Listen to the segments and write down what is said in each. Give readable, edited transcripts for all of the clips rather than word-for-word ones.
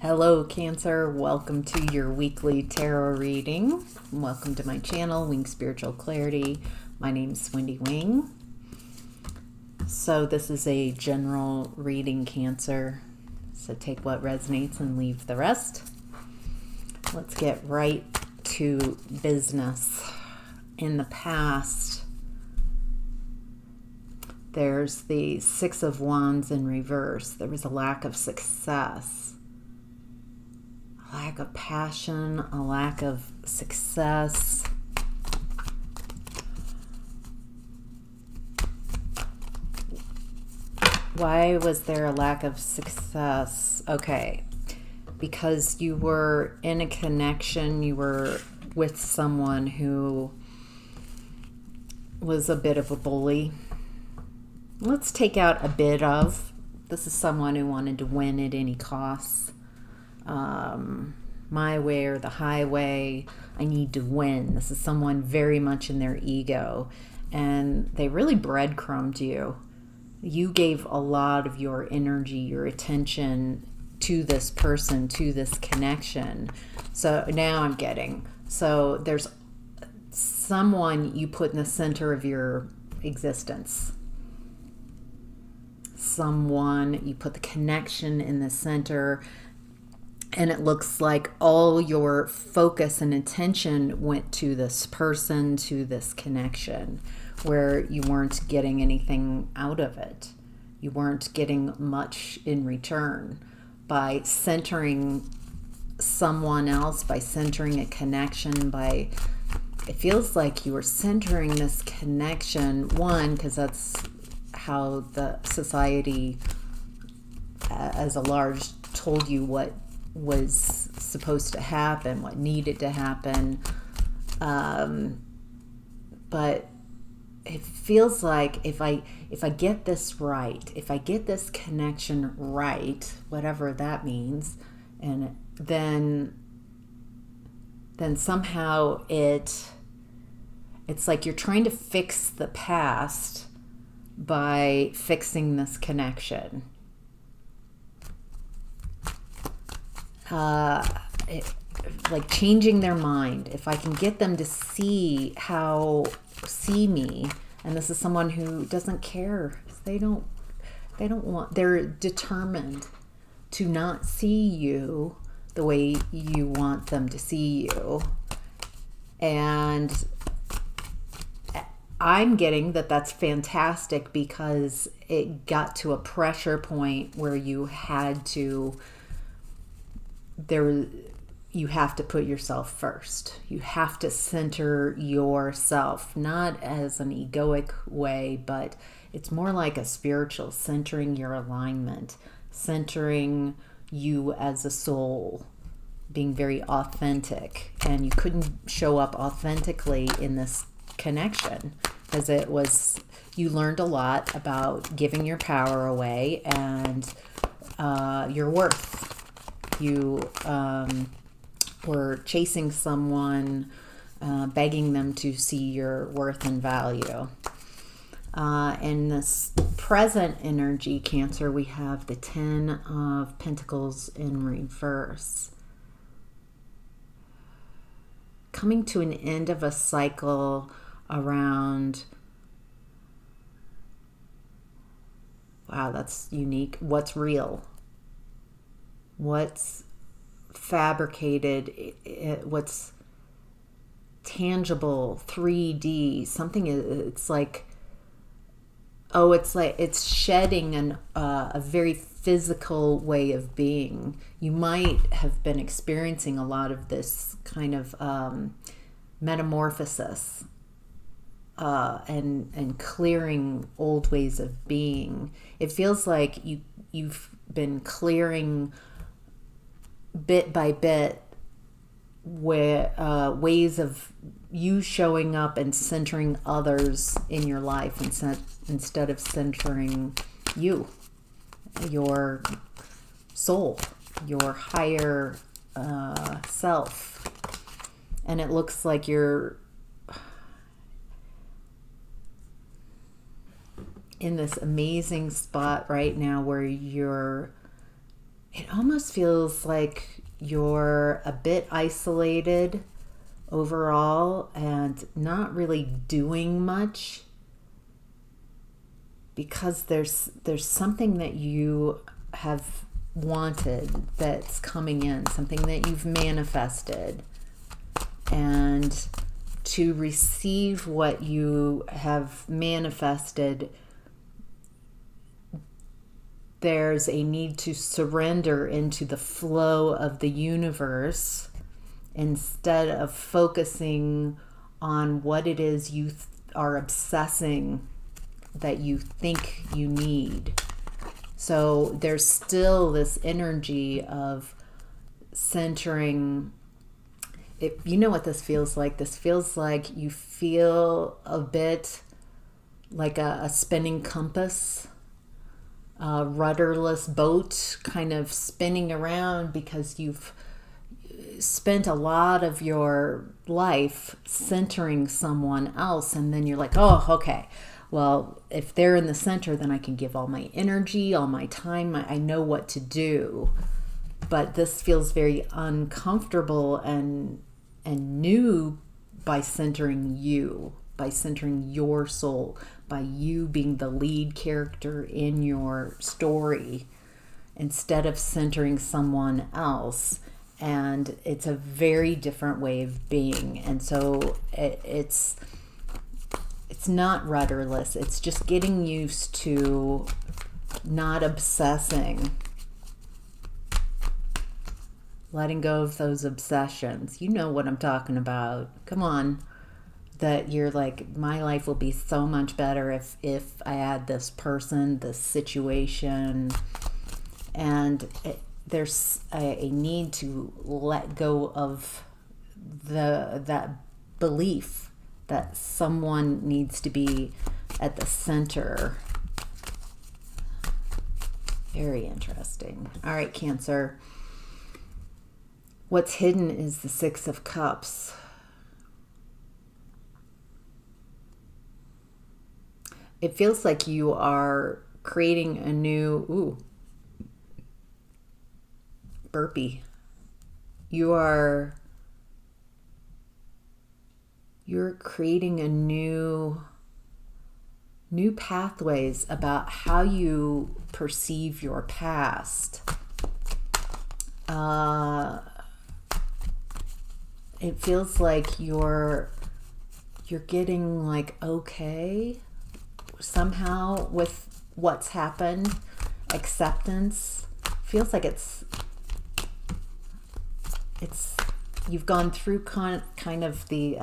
Hello, Cancer. Welcome to your weekly tarot reading. Welcome to my channel, Wing Spiritual Clarity. My name's Wendy Wing. So this is a general reading, Cancer. So take what resonates and leave the rest. Let's get right to business. In the past, there's the Six of Wands in reverse. There was a lack of success. A lack of passion, a lack of success. Why was there a lack of success? Okay, because you were in a connection, you were with someone who was a bit of a bully. Let's take out a bit of. This is someone who wanted to win at any cost. My way or the highway. I need to win. This is someone very much in their ego, and they really breadcrumbed you. You gave a lot of your energy, your attention to this person, to this connection. So now I'm getting, so there's someone you put in the center of your existence. Someone, you put the connection in the center, and it looks like all your focus and attention went to this person, to this connection, where you weren't getting anything out of it. You weren't getting much in return. By centering someone else, by centering a connection, it feels like you were centering this connection, one, because that's how the society as a large told you what was supposed to happen, what needed to happen. But it feels like if I get this right, if I get this connection right, whatever that means, and then somehow it's like you're trying to fix the past by fixing this connection. Like changing their mind. If I can get them to see me, and this is someone who doesn't care. They don't want, they're determined to not see you the way you want them to see you. And I'm getting that that's fantastic, because it got to a pressure point where you had to you have to put yourself first. You have to center yourself, not as an egoic way, but it's more like a spiritual, centering your alignment, centering you as a soul, being very authentic. And you couldn't show up authentically in this connection, because you learned a lot about giving your power away and your worth. You were chasing someone, begging them to see your worth and value. In this present energy, Cancer, we have the Ten of Pentacles in reverse. Coming to an end of a cycle around, wow, that's unique. What's real? What's fabricated? What's tangible? 3D? Something. It's like, it's shedding a very physical way of being. You might have been experiencing a lot of this kind of metamorphosis and clearing old ways of being. It feels like you've been clearing bit by bit ways of you showing up and centering others in your life instead of centering you, your soul, your higher self. And it looks like you're in this amazing spot right now where you're it almost feels like you're a bit isolated overall and not really doing much, because there's something that you have wanted that's coming in, something that you've manifested, and to receive what you have manifested, there's a need to surrender into the flow of the universe instead of focusing on what it is you are obsessing that you think you need. So there's still this energy of centering. If you know what this feels like, this feels like you feel a bit like a spinning compass, a rudderless boat kind of spinning around because you've spent a lot of your life centering someone else, and then you're like, oh, okay, well, if they're in the center, then I can give all my energy, all my time, I know what to do. But this feels very uncomfortable and new by centering you, by centering your soul, by you being the lead character in your story instead of centering someone else. And it's a very different way of being. And so it's not rudderless. It's just getting used to not obsessing, letting go of those obsessions. You know what I'm talking about. Come on. That you're like, my life will be so much better if I add this person, this situation. And there's a need to let go of that belief that someone needs to be at the center. Very interesting. All right, Cancer. What's hidden is the Six of Cups. It feels like you are creating a new, burpee. You're creating a new pathways about how you perceive your past. It feels like you're getting like okay somehow with what's happened. Acceptance feels like it's you've gone through kind of the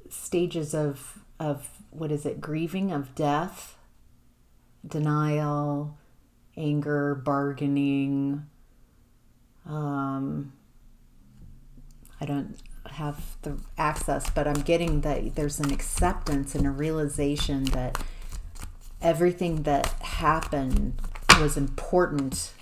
stages of what is it, grieving, of death, denial, anger, bargaining. I don't have the access, but I'm getting that there's an acceptance and a realization that everything that happened was important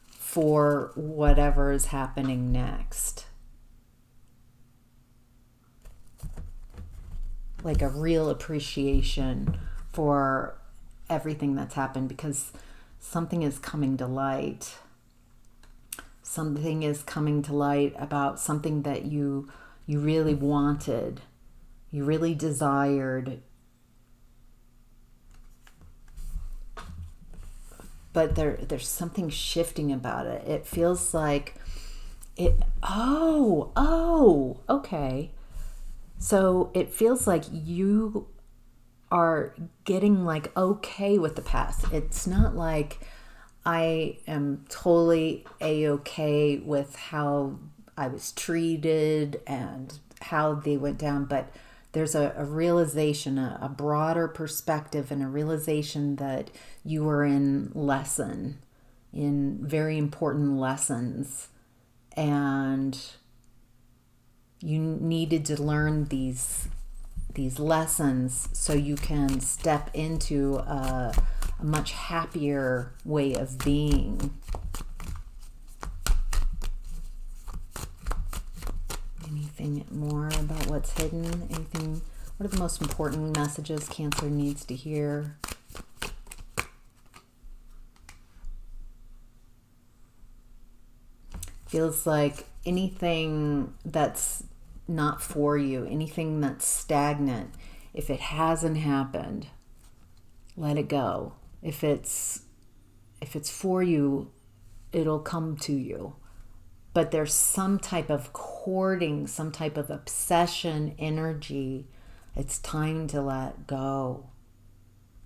for whatever is happening next. Like a real appreciation for everything that's happened, because something is coming to light. Something is coming to light about something that you really wanted, you really desired, but there's something shifting about it. It feels like it. Okay. So it feels like you are getting like okay with the past. It's not like I am totally a-okay with how I was treated and how they went down, but there's a realization, a broader perspective, and a realization that you were in very important lessons, and you needed to learn these lessons so you can step into a much happier way of being. Anything more about what's hidden? Anything? What are the most important messages Cancer needs to hear? Feels like anything that's not for you, anything that's stagnant, if it hasn't happened, let it go. If it's for you, it'll come to you. But there's some type of courting, some type of obsession energy. It's time to let go.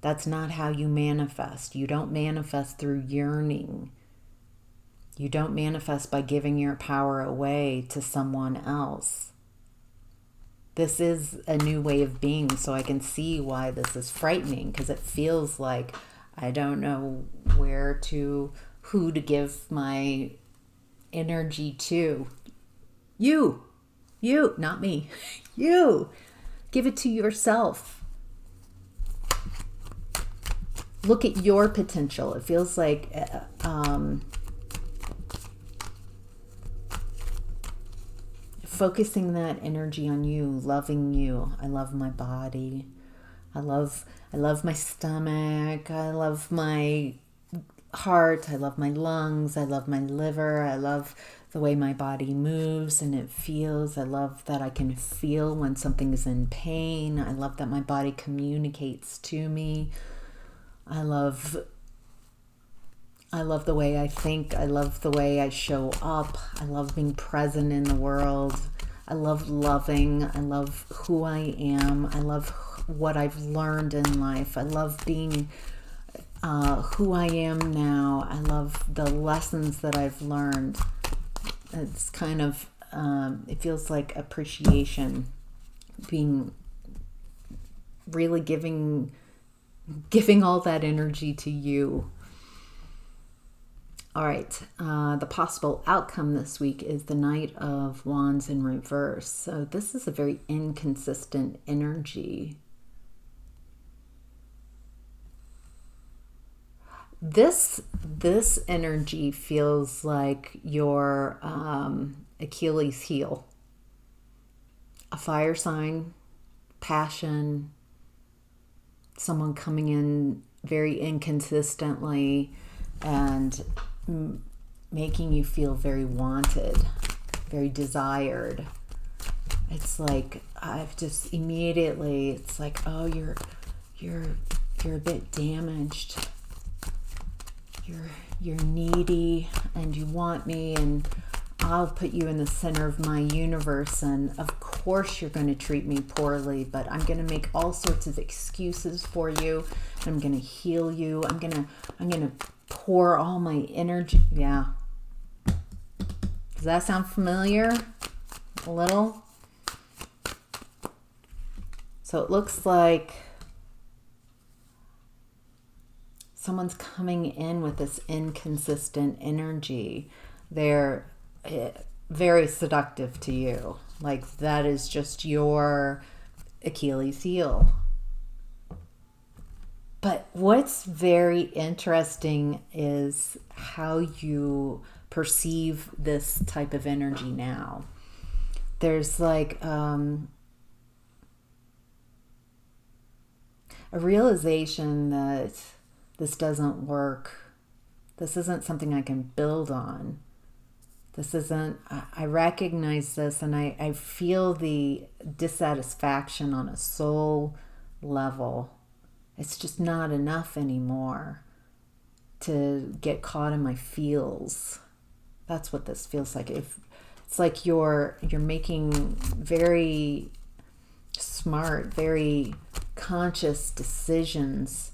That's not how you manifest. You don't manifest through yearning. You don't manifest by giving your power away to someone else. This is a new way of being, so I can see why this is frightening, because it feels like I don't know who to give my energy to. You, not me. You. Give it to yourself. Look at your potential. It feels like focusing that energy on you, loving you. I love my body. I love my stomach. I love my heart. I love my lungs. I love my liver. I love the way my body moves and it feels. I love that I can feel when something is in pain. I love that my body communicates to me. I love the way I think. I love the way I show up. I love being present in the world. I love loving. I love who I am. I love what I've learned in life. I love being who I am now. I love the lessons that I've learned. It's kind of, it feels like appreciation, being really giving all that energy to you. All right, the possible outcome this week is the Knight of Wands in reverse. So this is a very inconsistent energy. This energy feels like your Achilles heel. A fire sign, passion, someone coming in very inconsistently and making you feel very wanted, very desired. It's like I've just immediately, it's like, oh, you're a bit damaged. You're needy and you want me, and I'll put you in the center of my universe, and of course you're going to treat me poorly, but I'm going to make all sorts of excuses for you. I'm going to heal you. I'm going to pour all my energy. Yeah. Does that sound familiar? A little? So it looks like someone's coming in with this inconsistent energy. They're very seductive to you. Like that is just your Achilles heel. But what's very interesting is how you perceive this type of energy now. There's like a realization that this doesn't work. This isn't something I can build on. This isn't, I recognize this and I feel the dissatisfaction on a soul level. It's just not enough anymore to get caught in my feels. That's what this feels like. If it's like you're making very smart, very conscious decisions.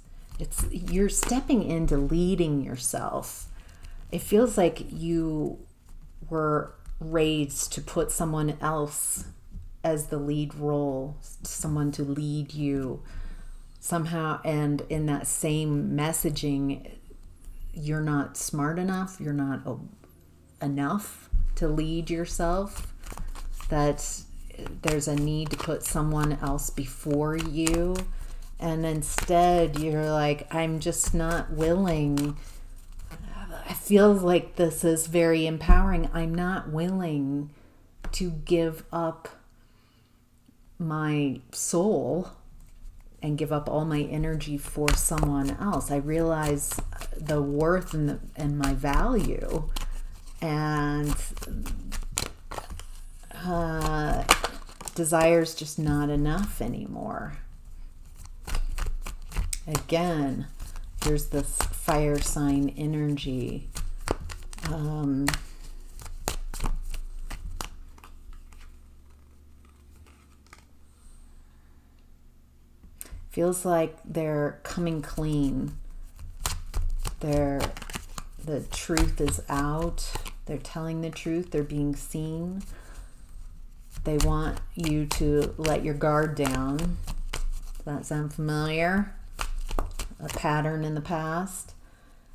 You're stepping into leading yourself. It feels like you were raised to put someone else as the lead role, someone to lead you somehow, and in that same messaging, you're not smart enough, you're not enough to lead yourself, that there's a need to put someone else before you, and instead you're like, I'm just not willing. I feel like this is very empowering. I'm not willing to give up my soul and give up all my energy for someone else. I realize the worth and my value, And desire's just not enough anymore. Again, there's this fire sign energy. Feels like they're coming clean. The truth is out. They're telling the truth. They're being seen. They want you to let your guard down. Does that sound familiar? A pattern in the past.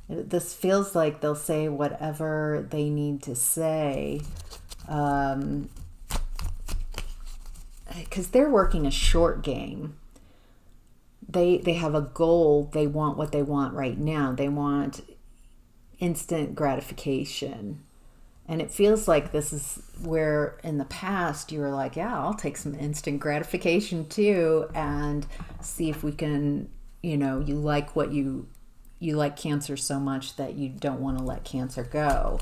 This feels like they'll say whatever they need to say, because they're working a short game. They have a goal. They want what they want right now. They want instant gratification. And it feels like this is where in the past you were like, yeah, I'll take some instant gratification too, and see if we can, you like what you like Cancer so much that you don't want to let Cancer go.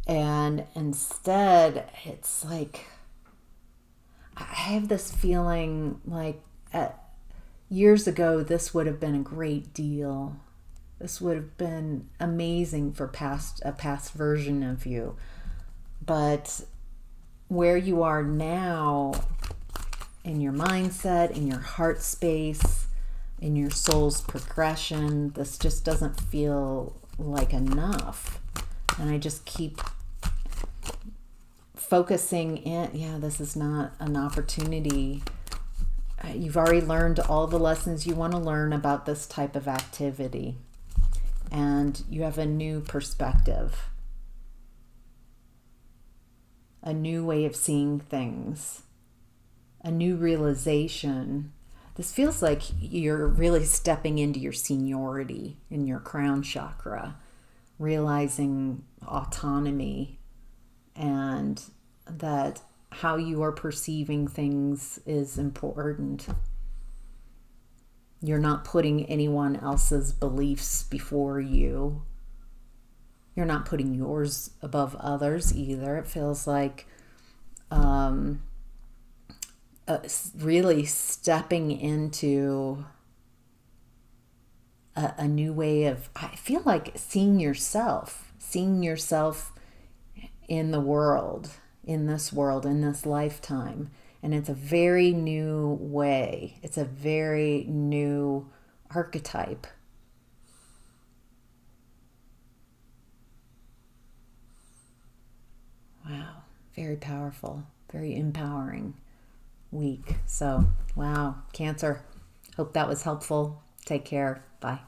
And instead, it's like, I have this feeling like years ago, this would have been a great deal. This would have been amazing for a past version of you. But where you are now, in your mindset, in your heart space, in your soul's progression, this just doesn't feel like enough. And I just keep focusing in, this is not an opportunity. You've already learned all the lessons you want to learn about this type of activity. And you have a new perspective, a new way of seeing things, a new realization. This feels like you're really stepping into your seniority in your crown chakra, realizing autonomy, and that how you are perceiving things is important. You're not putting anyone else's beliefs before you. You're not putting yours above others either. It feels like really stepping into a new way of, I feel like seeing yourself in the world, in this lifetime. And it's a very new way. It's a very new archetype. Wow. Very powerful, very empowering week. So, wow, Cancer. Hope that was helpful. Take care. Bye.